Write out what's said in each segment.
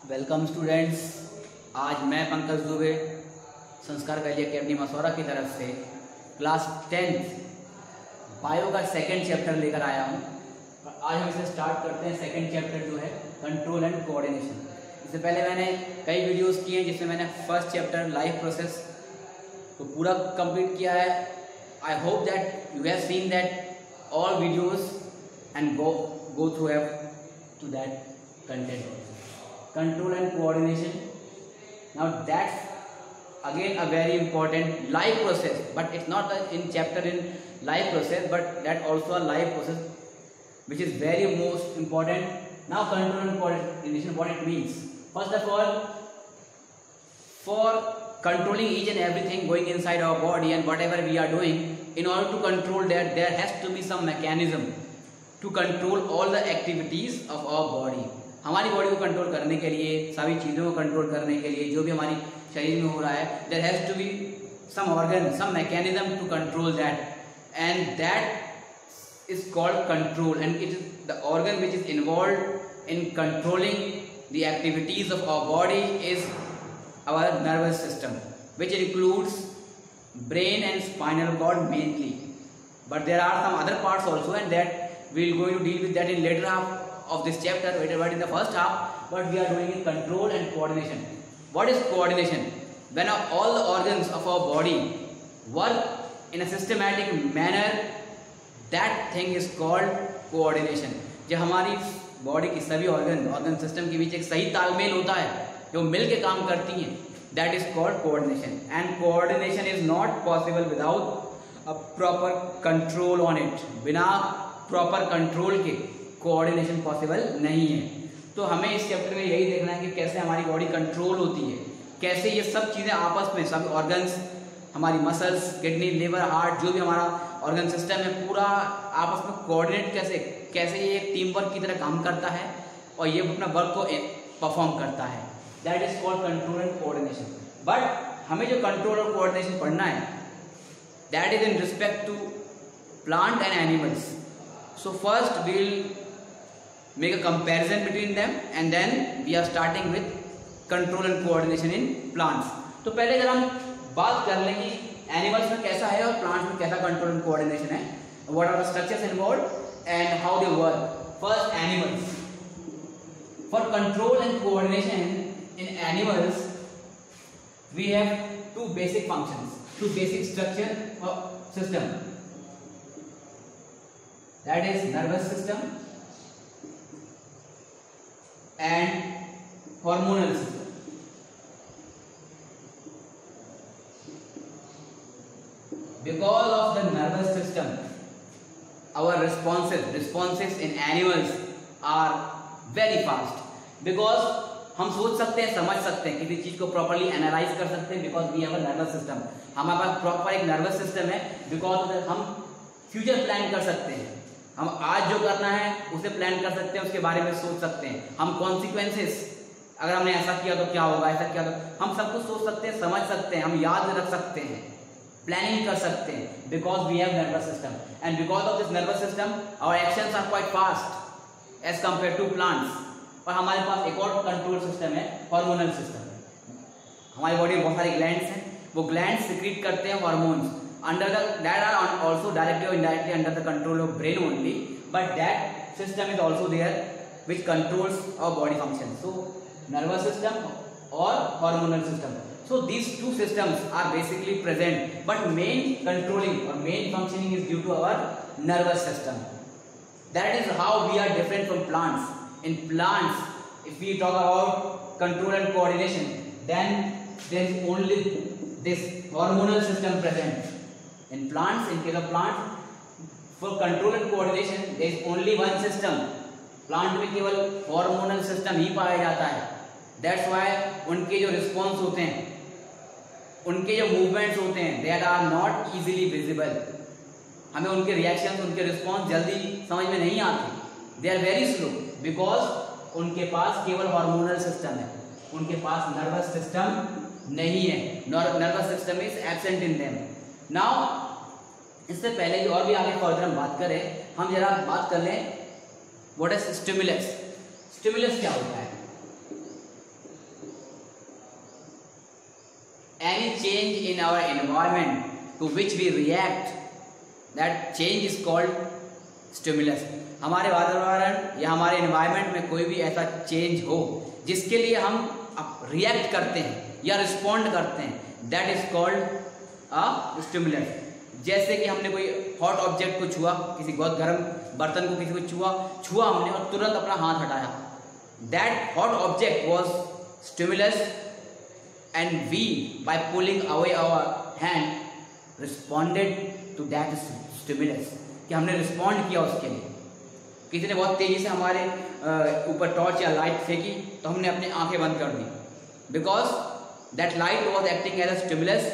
Welcome students. आज मैं पंकज दुबे संस्कार कली अकेडमी मसौरा की तरफ से क्लास 10th बायो का सेकंड चैप्टर लेकर आया हूँ। आज हम इसे स्टार्ट करते हैं। सेकंड चैप्टर जो है कंट्रोल एंड कोऑर्डिनेशन। इससे पहले मैंने कई वीडियोस किए हैं जिसमें मैंने फर्स्ट चैप्टर लाइफ प्रोसेस को पूरा कंप्लीट किया है। I hope that you have seen that all videos and go through to that content also. Control and coordination. Now that's again a very important life process, but it's not in chapter in life process, but that also a life process which is very most important. Now control and coordination, what it means. First of all, for controlling each and everything going inside our body and whatever we are doing, in order to control that, there has to be some mechanism to control all the activities of our body. हमारी body को control करने के लिए, सभी चीज़ों को control करने के लिए, जो भी हमारी शरीर में हो रहा है, there has to be some organ, some mechanism to control that, and that is called control, and it is the organ which is involved in controlling the activities of our body is our nervous system, which includes brain and spinal cord mainly, but there are some other parts also, and that we are going to deal with that in later half of this chapter. But in the first half, what we are doing is control and coordination. What is coordination? When all the organs of our body work in a systematic manner, that thing is called coordination. जब हमारी body की सभी organ system के बीच एक सही तालमेल होता है, जो मिल के काम करती हैं, that is called coordination. And coordination is not possible without a proper control on it. बिना प्रॉपर कंट्रोल के कोऑर्डिनेशन पॉसिबल नहीं है। तो हमें इस चैप्टर में यही देखना है कि कैसे हमारी बॉडी कंट्रोल होती है, कैसे ये सब चीज़ें आपस में, सब ऑर्गन्स, हमारी मसल्स, किडनी, लिवर, हार्ट, जो भी हमारा ऑर्गन सिस्टम है, पूरा आपस में कोऑर्डिनेट कैसे ये एक टीम वर्क की तरह काम करता है और ये अपना वर्क को परफॉर्म करता है। That is called control and coordination. But हमें जो कंट्रोल और कोऑर्डिनेशन पढ़ना है, that is in respect to plant and animals. So first we will make a comparison between them, and then we are starting with control and coordination in plants. तो पहले जरा हम बात कर लें कि एनिमल्स में कैसा है और प्लांट्स में कैसा कंट्रोल एंड कोऑर्डिनेशन है, what are the structures involved and how they work. First, animals. For control and coordination in animals, we have two basic functions, two basic structure or system. That is nervous system and hormonal system. Because of the nervous system, our responses in animals are very fast. Because हम सोच सकते हैं, समझ सकते हैं, किसी चीज को प्रॉपरली एनालाइज कर सकते हैं, because we have a nervous system. हमारे पास प्रॉपर एक नर्वस सिस्टम है. बिकॉज हम फ्यूचर प्लान कर सकते हैं, हम आज जो करना है उसे प्लान कर सकते हैं, उसके बारे में सोच सकते हैं. हम कॉन्सिक्वेंसेस, अगर हमने ऐसा किया तो क्या होगा, ऐसा किया तो, हम सब कुछ सोच सकते हैं, समझ सकते हैं, हम याद रख सकते हैं, प्लानिंग कर सकते हैं, because we have nervous system. And because of this nervous system our actions are quite fast as compare to plants. और हमारे पास एक और कंट्रोल सिस्टम है, हार्मोनल सिस्टम. हमारी बॉडी में बहुत सारे ग्लैंड्स हैं, वो ग्लैंड्स सिक्रीट करते हैं hormones. That are also directly or indirectly under the control of brain only, but that system is also there which controls our body function. So nervous system or hormonal system. So these two systems are basically present, but main controlling or main functioning is due to our nervous system. That is how we are different from plants. In plants, if we talk about control and coordination, then there is only this hormonal system present. In plants, in case of plants, for control and coordination, there is only one system. Plant में केवल hormonal system ही पाया जाता है. That's why उनके जो response होते हैं, उनके जो movements होते हैं, that are not easily visible. हमें उनके reactions, उनके response जल्दी समझ में नहीं आते. They are very slow because उनके पास केवल hormonal system है, उनके पास nervous system नहीं है. Nervous system is absent in them. Now इससे पहले जो और भी आगे फर्दर हम बात करें, हम जरा बात कर लें व्हाट इज स्टिमुलस. स्टिमुलस क्या होता है? any change in our environment to which we react, that change is called stimulus. हमारे वातावरण या हमारे एनवायरनमेंट में कोई भी ऐसा चेंज हो जिसके लिए हम रिएक्ट करते हैं या रिस्पॉन्ड करते हैं, that is called a stimulus. जैसे कि हमने कोई हॉट ऑब्जेक्ट को छुआ, किसी बहुत गर्म बर्तन को किसी को छुआ हमने और तुरंत अपना हाथ हटाया, that hot object was stimulus and we by pulling away our hand responded to that stimulus, कि हमने रिस्पॉन्ड किया उसके लिए. किसी ने बहुत तेजी से हमारे ऊपर टॉर्च या लाइट फेंकी तो हमने अपनी आंखें बंद कर दी, because that light was acting as a stimulus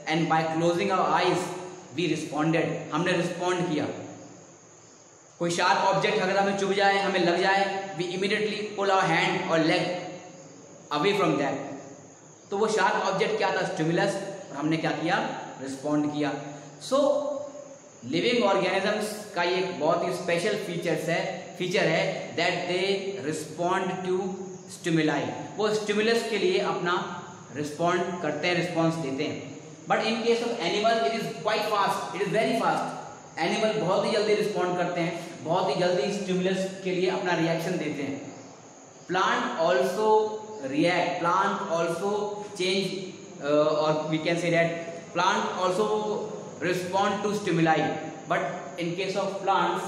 and by closing our eyes we responded, हमने रिस्पॉन्ड किया. कोई शार्प ऑब्जेक्ट अगर हमें चुभ जाए, हमें लग जाए, we immediately pull our hand और लेग अवे फ्रॉम दैट. तो वो शार्प ऑब्जेक्ट क्या था? स्टिमुलस, और हमने क्या किया? रिस्पॉन्ड किया. सो लिविंग ऑर्गेनिजम्स का ये एक बहुत ही स्पेशल फीचर है that they respond to stimuli. वो स्टिमुलस के लिए अपना रिस्पॉन्ड करते हैं, रिस्पॉन्स देते हैं. But in case of animal it is quite fast, it is very fast. Animal बहुत ही जल्दी रिस्पॉन्ड करते हैं, बहुत ही जल्दी स्टिमुलस के लिए अपना रिएक्शन देते हैं. Plant also react, plant also change or we can say that plant also respond to stimuli, but in case of plants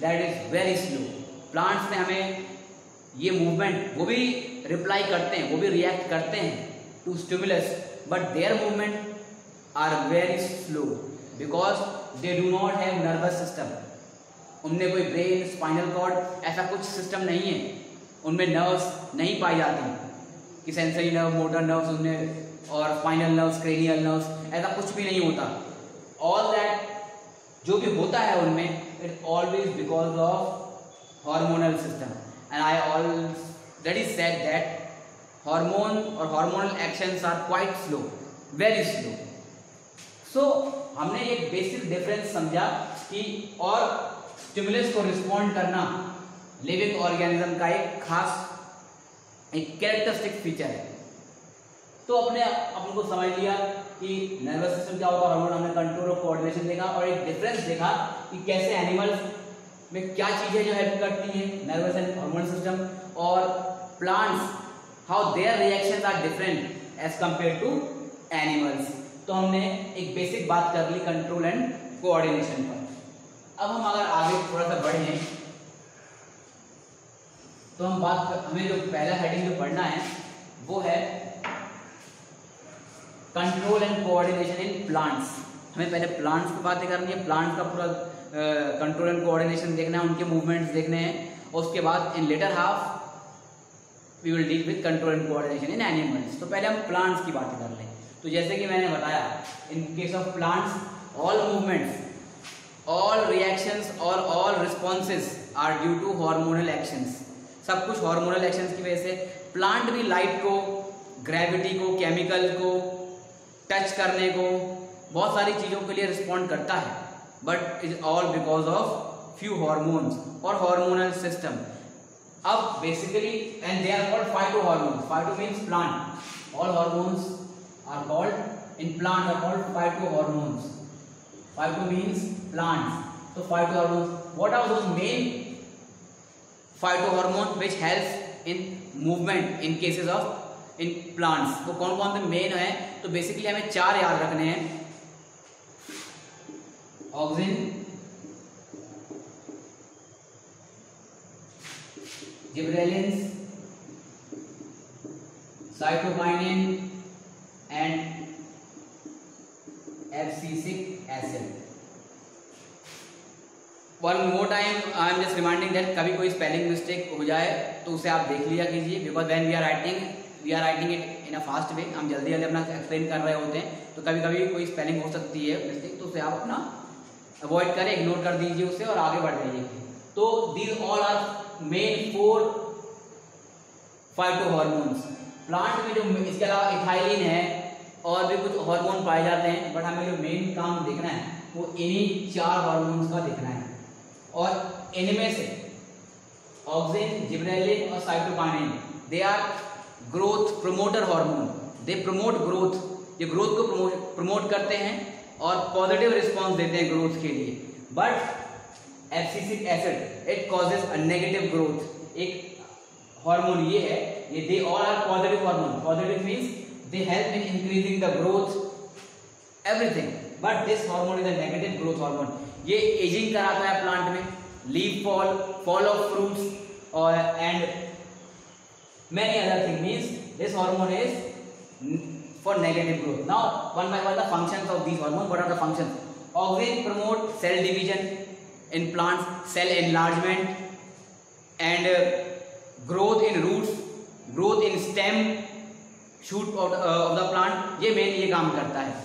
that is very slow. plants में हमें ये movement वो भी reply करते हैं, वो भी react करते हैं to stimulus, but their movement are very slow because they do not have nervous system. उनमें कोई brain, spinal cord ऐसा कुछ system नहीं है, उनमें नर्व्स नहीं पाई जाती कि सेंसरी नर्व, मोटर नर्व्स उनमें और स्पाइनल नर्व्स, क्रेनियल नर्व्स, ऐसा कुछ भी नहीं होता. ऑल दैट जो भी होता है उनमें it always because of hormonal system. And I already said that hormone और hormonal actions are quite slow, very slow. So हमने एक बेसिक डिफरेंस समझा कि और स्टिमुलस को रिस्पॉन्ड करना लिविंग ऑर्गेनिज्म का एक खास एक कैरेक्टरिस्टिक फीचर है. तो अपन को समझ लिया कि नर्वस सिस्टम क्या होता है, हार्मोन, हमने कंट्रोल और कोऑर्डिनेशन देखा और एक डिफरेंस देखा कि कैसे एनिमल्स में क्या चीजें जो हेल्प करती हैं, नर्वस एंड हार्मोन सिस्टम, और plants how their reactions are different as compare to animals. तो हमने एक बेसिक बात कर ली कंट्रोल एंड कोऑर्डिनेशन पर. अब हम अगर आगे थोड़ा सा बढ़े तो हमें जो पहला हेडिंग जो पढ़ना है वो है control and coordination in plants. हमें पहले प्लांट्स की बातें करनी है, प्लांट्स का पूरा कंट्रोल एंड कोऑर्डिनेशन देखना है, उनके मूवमेंट्स देखने हैं, और उसके बाद in later half we will deal with control and coordination in animals. तो पहले हम प्लांट्स की बातें कर लें. तो जैसे कि मैंने बताया, in case of plants all movements, all reactions और all responses are due to hormonal actions. सब कुछ हार्मोनल एक्शंस की वजह से. प्लांट भी लाइट को, ग्रेविटी को, केमिकल को, टच करने को, बहुत सारी चीज़ों के लिए रिस्पॉन्ड करता है, but is all because of few hormones और हार्मोनल सिस्टम. अब basically and they are called phytohormones. Phyto means plant. All hormones are called in plant are called phytohormones. Phyto means plants. तो phytohormones, what are those main phytohormone which help in movement in cases of in plants. तो कौन कौन से main है? तो basically हमें 4 याद रखने हैं. Auxin, gibberellins, cytokinin and abscisic acid. One more time I am just reminding that कभी कोई स्पेलिंग मिस्टेक हो जाए तो उसे आप देख लिया कीजिए, because when we are writing it in a fast way. हम जल्दी जल्दी अपना एक्सप्लेन कर रहे होते हैं, तो कभी कभी कोई स्पेलिंग हो सकती है मिस्टेक, तो उसे आप अपना अवॉइड करें, इग्नोर कर दीजिए उसे और आगे बढ़ जाइए. तो these all are main 4 phytohormones. Plant में जो इसके अलावा इथाइलिन है और भी कुछ हार्मोन पाए जाते हैं, बट हमें जो मेन काम देखना है वो इन्हीं 4 हार्मोन्स का देखना है. और इनमें से ऑक्सिन, जिबरेलिन और cytokinin, they are growth promoter hormone. They promote growth ये ग्रोथ को प्रमोट करते हैं और पॉजिटिव रिस्पॉन्स देते हैं ग्रोथ के लिए। But abscisic acid it causes a negative growth. एक हार्मोन ये है, ये they all are positive hormone. Positive means they help in increasing the growth everything, but this hormone is a negative growth hormone. ये ageing कराता है plant में, leaf fall of fruits और and many other things, means this hormone is for negative growth. Now one by one the functions of these hormones. What are the functions? Auxin promote cell division in plants, cell enlargement and growth in roots, growth in stem, shoot of the plant. ये main ये काम करता है।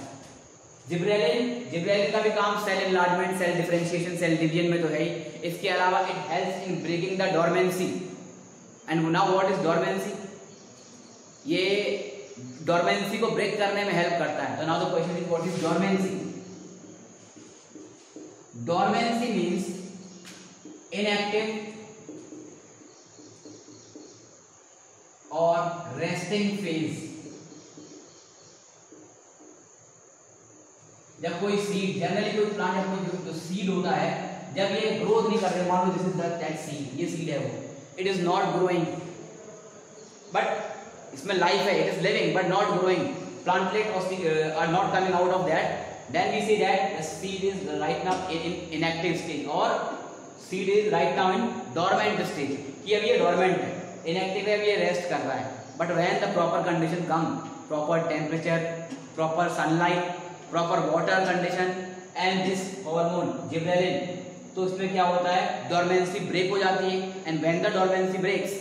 Gibberellin का भी काम cell enlargement, cell differentiation, cell division में तो है ही। इसके अलावा it helps in breaking the dormancy. And now what is dormancy? ये डोरमेंसी को ब्रेक करने में हेल्प करता है। तो now the question is what is dormancy? Dormancy means inactive और रेस्टिंग फेज। जब कोई सीड, जनरली कोई प्लांट में जो सीड होता है, जब ये ग्रोथ नहीं कर रहे, मान लो दिस इज दैट सीड, ये सीड है वो, it is not growing, but इसमें लाइफ है, it is living but not growing, plantlet are not coming out of that, then we see that the seed is right now in inactive stage और seed is right now in dormant stage, कि अब ये dormant है, inactive है, अब ये rest कर रहा है। But when the proper condition come, proper temperature, proper sunlight, proper water condition and this hormone gibberellin, तो उसमें क्या होता है, डोरमेंसी ब्रेक हो जाती है। And when the dormancy breaks,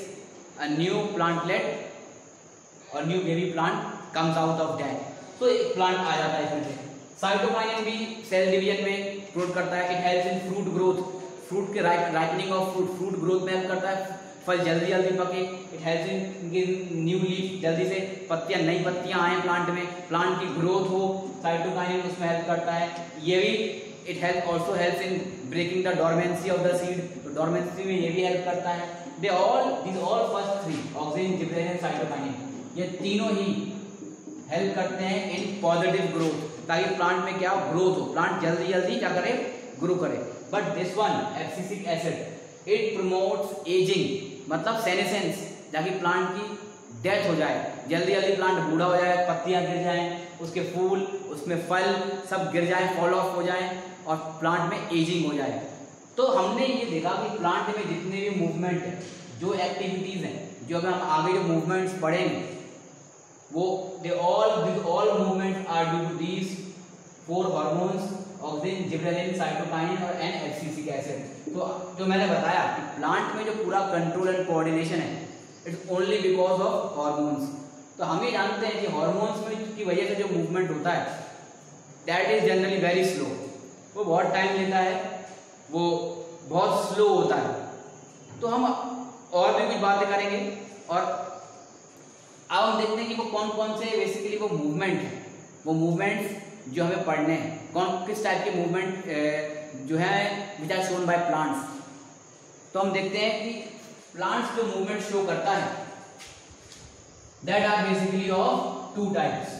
a new plantlet और new baby plant comes out of that, तो एक प्लांट आ जाता है इसमें से। साइटोकाइनिन भी सेल डिवीजन में प्रोट करता है। It helps in fruit growth, fruit के ripening of fruit, fruit growth में हेल्प करता है, फल जल्दी जल्दी पके। It helps in new leaf, जल्दी से पत्तियां, नई पत्तियां आए प्लांट में, प्लांट की ग्रोथ हो, साइटोकाइनिन उसमें हेल्प करता है। ये भी it help also helps in breaking the dormancy of the seed, तो डोरमेंसी में ये भी हेल्प करता है। They all first three, auxin, gibberellin, cytokinin, ये तीनों ही हेल्प करते हैं इन पॉजिटिव ग्रोथ, ताकि प्लांट में क्या ग्रोथ हो, प्लांट जल्दी जल्दी क्या करे, ग्रो करे। But this one abscisic acid it promotes ageing, मतलब सेनेसेंस, ताकि प्लांट की डेथ हो जाए, जल्दी जल्दी प्लांट बूढ़ा हो जाए, पत्तियां गिर जाएं, उसके फूल, उसमें फल सब गिर जाए, फॉल ऑफ हो जाए और प्लांट में एजिंग हो जाए। तो हमने ये देखा कि प्लांट में जितने भी मूवमेंट है, जो एक्टिविटीज हैं, जो अगर हम आगे जो मूवमेंट्स पढ़ेंगे, वो all movements are due to these four hormones, auxin, gibberellin, cytokinin और एन एब्सिसिक एसिड। तो जो मैंने बताया कि प्लांट में जो पूरा कंट्रोल एंड कोऑर्डिनेशन है, it's only because of hormones. तो हम ये जानते हैं कि हार्मोन्स में की वजह से जो मूवमेंट होता है, that is generally very slow, वो बहुत टाइम लेता है, वो बहुत स्लो होता है। तो हम और भी कुछ बातें करेंगे और अब हम देखते हैं कि वो कौन कौन से बेसिकली वो मूवमेंट है, वो मूवमेंट्स जो हमें पढ़ने हैं, कौन किस टाइप के मूवमेंट जो है which are shown by plants. तो हम देखते हैं कि प्लांट्स जो मूवमेंट शो करता है, that are basically of two types.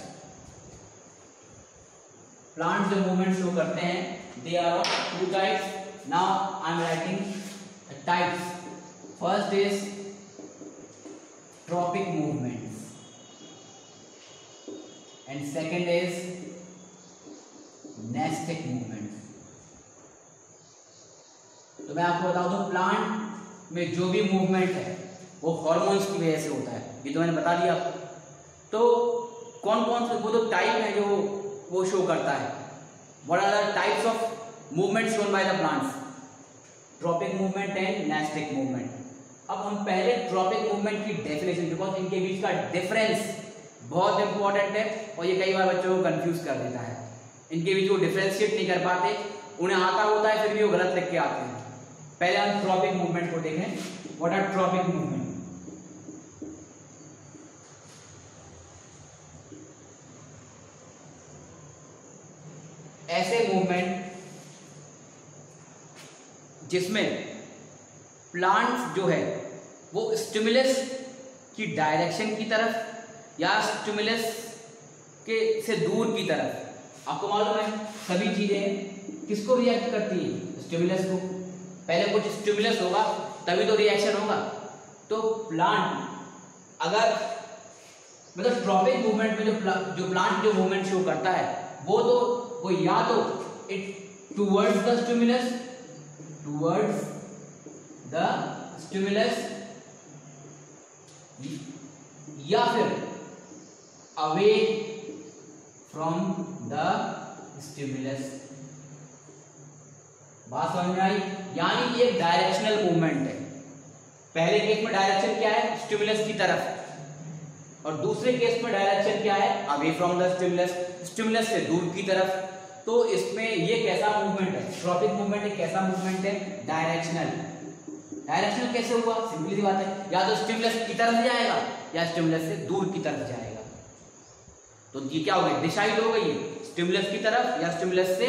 Plants जो मूवमेंट शो करते हैं, they are of two types. Now I am writing types. First is tropic movements and second is nestic movement। तो मैं आपको बता दूं, प्लांट में जो भी मूवमेंट है वो हार्मोन्स की वजह से होता है, ये तो मैंने बता दिया। तो कौन कौन से वो तो टाइप है जो वो शो करता है, what are the types of movement shown by the plants? Tropic movement and nastic movement. अब हम पहले ट्रॉपिक मूवमेंट की डेफिनेशन, बिकॉज इनके बीच का डिफरेंस बहुत इंपॉर्टेंट है और ये कई बार बच्चों को कंफ्यूज कर देता है। इनके बीच वो डिफरेंशिएट नहीं कर पाते, उन्हें आता होता है फिर भी वो गलत लिख के आते हैं। पहले हम ट्रॉपिक मूवमेंट को देखें, व्हाट आर ट्रॉपिक मूवमेंट? ऐसे मूवमेंट जिसमें प्लांट जो है वो स्टिमुलस की डायरेक्शन की तरफ या स्टिमुलस के से दूर की तरफ। आपको मालूम है सभी चीजें किसको रिएक्ट करती है? स्टिमुलस को। पहले कुछ स्टिमुलस होगा तभी तो रिएक्शन होगा। तो प्लांट अगर मतलब ट्रॉपिक मूवमेंट में जो प्लांट जो मूवमेंट शो करता है वो या तो इट टुवर्ड्स द स्टिमुलस या फिर अवे फ्रॉम द स्टिमुलस। बात समझ में आई? यानी कि एक डायरेक्शनल मूवमेंट है। पहले केस में डायरेक्शन क्या है? स्टिमुलस की तरफ, और दूसरे केस में डायरेक्शन क्या है? Away from the stimulus, stimulus से दूर की तरफ। तो इसमें ये कैसा मूवमेंट है? ट्रॉपिक मूवमेंट एक कैसा मूवमेंट है? डायरेक्शनल। डायरेक्शनल कैसे हुआ? सिंपली सी बात है, या तो स्टिमुलस की तरफ जाएगा या स्टिमुलस से दूर की तरफ जाएगा। तो ये क्या हो गई? डिसाइड हो गई, स्टिमुलस की तरफ या स्टिमुलस से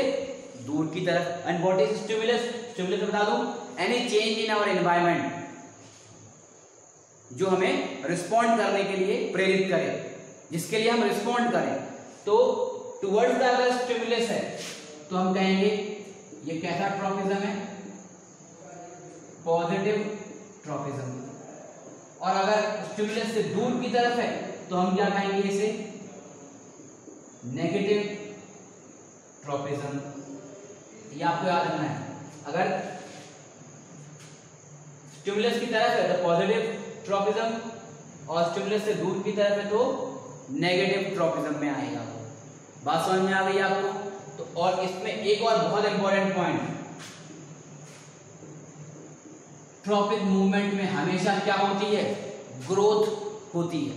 दूर की तरफ। And what is stimulus? Stimulus बता दूं, any change in our environment जो हमें रिस्पॉन्ड करने के लिए प्रेरित करे, जिसके लिए हम रिस्पॉन्ड करें। तो टुवर्ड्स द अगर स्टिमुलस है तो हम कहेंगे ये कैसा ट्रॉपिज्म है? Positive tropism. और अगर स्टिमुलस से दूर की तरफ है तो हम क्या कहेंगे? इसे नेगेटिव ट्रॉपिज्म। ये आपको याद रखना है। अगर स्टिमुलस की तरफ है तो पॉजिटिव ट्रॉपिज्म और स्टिमुलस से दूर की तरफ है तो नेगेटिव ट्रॉपिज्म में आएगा। बात समझ में आ गई आपको? तो और इसमें एक और बहुत इंपॉर्टेंट पॉइंट, ट्रॉपिक मूवमेंट में हमेशा क्या होती है? ग्रोथ होती है।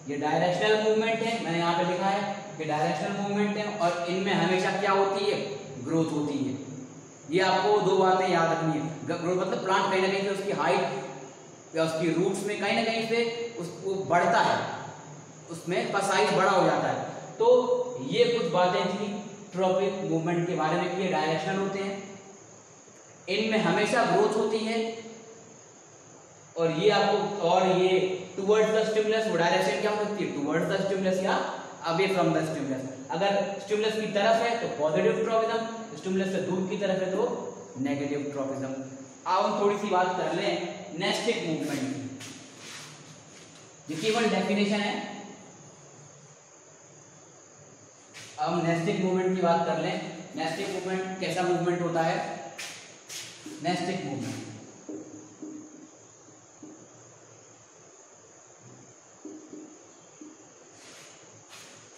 ये डायरेक्शनल मूवमेंट है, मैंने यहाँ पे लिखा है कि डायरेक्शनल मूवमेंट है, और इनमें हमेशा क्या होती है? ग्रोथ होती है। ये आपको दो बातें याद रखनी है। ग्रोथ मतलब प्लांट कहीं ना कहीं से उसकी हाइट या उसकी रूट्स में कहीं ना कहीं से वो बढ़ता है, उसमें का साइज बड़ा हो जाता है। तो ये कुछ बातें थी ट्रॉपिक मूवमेंट के बारे में कि ये डायरेक्शनल होते हैं, इनमें हमेशा ग्रोथ होती है, और ये आपको, और ये टुवर्ड्स द स्टिमुलस, वो डायरेक्शन क्या हो सकती है? टुवर्ड्स द स्टिमुलस या अवे फ्रॉम द स्टिमुलस। अगर स्टिमुलस की तरफ है तो पॉजिटिव ट्रॉपिज्म, स्टिमुलस से दूर की तरफ है तो नेगेटिव ट्रॉपिज्म। अब हम थोड़ी सी बात कर लें नेस्टिक मूवमेंट की। ये केवल डेफिनेशन है। अब हम नेस्टिक मूवमेंट की बात कर लें। नेस्टिक मूवमेंट कैसा मूवमेंट होता है? नेस्टिक मूवमेंट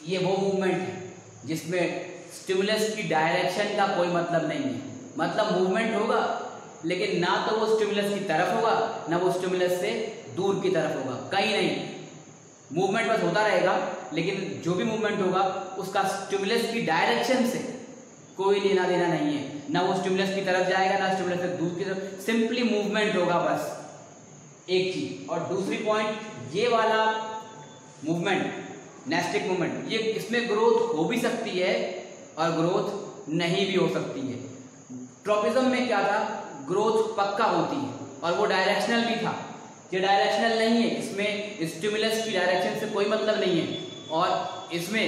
ये वो मूवमेंट है जिसमें स्टिमुलस की डायरेक्शन का कोई मतलब नहीं है। मतलब मूवमेंट होगा लेकिन ना तो वो स्टिमुलस की तरफ होगा ना वो स्टिमुलस से दूर की तरफ होगा, कहीं नहीं। मूवमेंट बस होता रहेगा, लेकिन जो भी मूवमेंट होगा उसका स्टिमुलस की डायरेक्शन से कोई लेना देना नहीं है। ना वो स्टिमुलस की तरफ जाएगा ना स्टिमुलस से दूर की तरफ, सिंपली मूवमेंट होगा बस, एक चीज। और दूसरी पॉइंट, ये वाला मूवमेंट नेस्टिक मूवमेंट, ये इसमें ग्रोथ हो भी सकती है और ग्रोथ नहीं भी हो सकती है। ट्रॉपिज्म में क्या था? ग्रोथ पक्का होती है और वो डायरेक्शनल भी था। ये डायरेक्शनल नहीं है, इसमें स्टिमुलस की डायरेक्शन से कोई मतलब नहीं है। और इसमें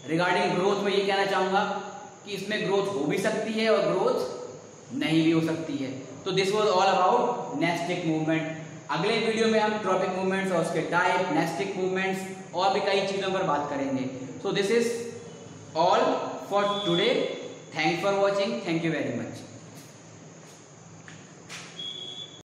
रिगार्डिंग ग्रोथ में ये कहना चाहूंगा कि इसमें ग्रोथ हो भी सकती है और ग्रोथ नहीं भी हो सकती है। तो this was all about nastic movement. अगले वीडियो में हम ट्रॉपिक मूवमेंट्स और उसके टाइप, नेस्टिक मूवमेंट्स और भी कई चीजों पर बात करेंगे। So this is all for today. Thanks for watching. Thank you very much.